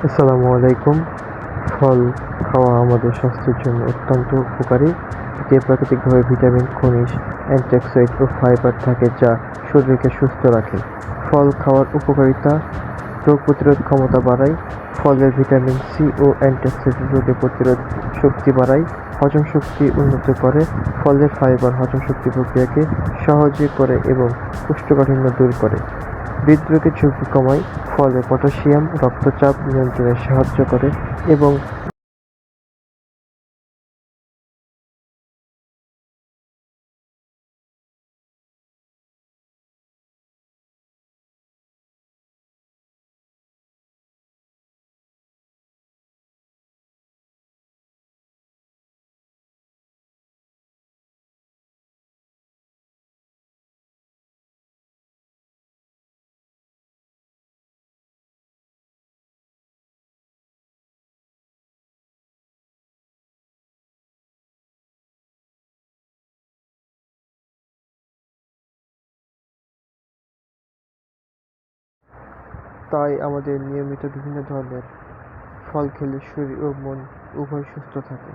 আসসালামু আলাইকুম। ফল খাওয়া আমাদের স্বাস্থ্যের জন্য অত্যন্ত উপকারী। এতে প্রাকৃতিকভাবে ভিটামিন, খনিজ, অ্যান্টিঅক্সিডেন্ট ও ফাইবার থাকে যা শরীরকে সুস্থ রাখে। ফল খাওয়ার উপকারিতা: রোগ প্রতিরোধ ক্ষমতা বাড়ায়। ফলের ভিটামিন সি ও অ্যান্টিঅক্সিডেন্ট রোগ প্রতিরোধ শক্তি বাড়ায়, হজম শক্তি উন্নত করে। ফলের ফাইবার হজম শক্তি প্রক্রিয়াকে সহজ করে এবং কোষ্ঠকাঠিন্য দূর করে। হৃদরোগের ঝুঁকি কমায়। ফলে পটাশিয়াম রক্তচাপ নিয়ন্ত্রণে সাহায্য করে এবং তাই আমাদের নিয়মিত বিভিন্ন ধরনের ফল খেলে শরীর ও মন উভয় সুস্থ থাকে।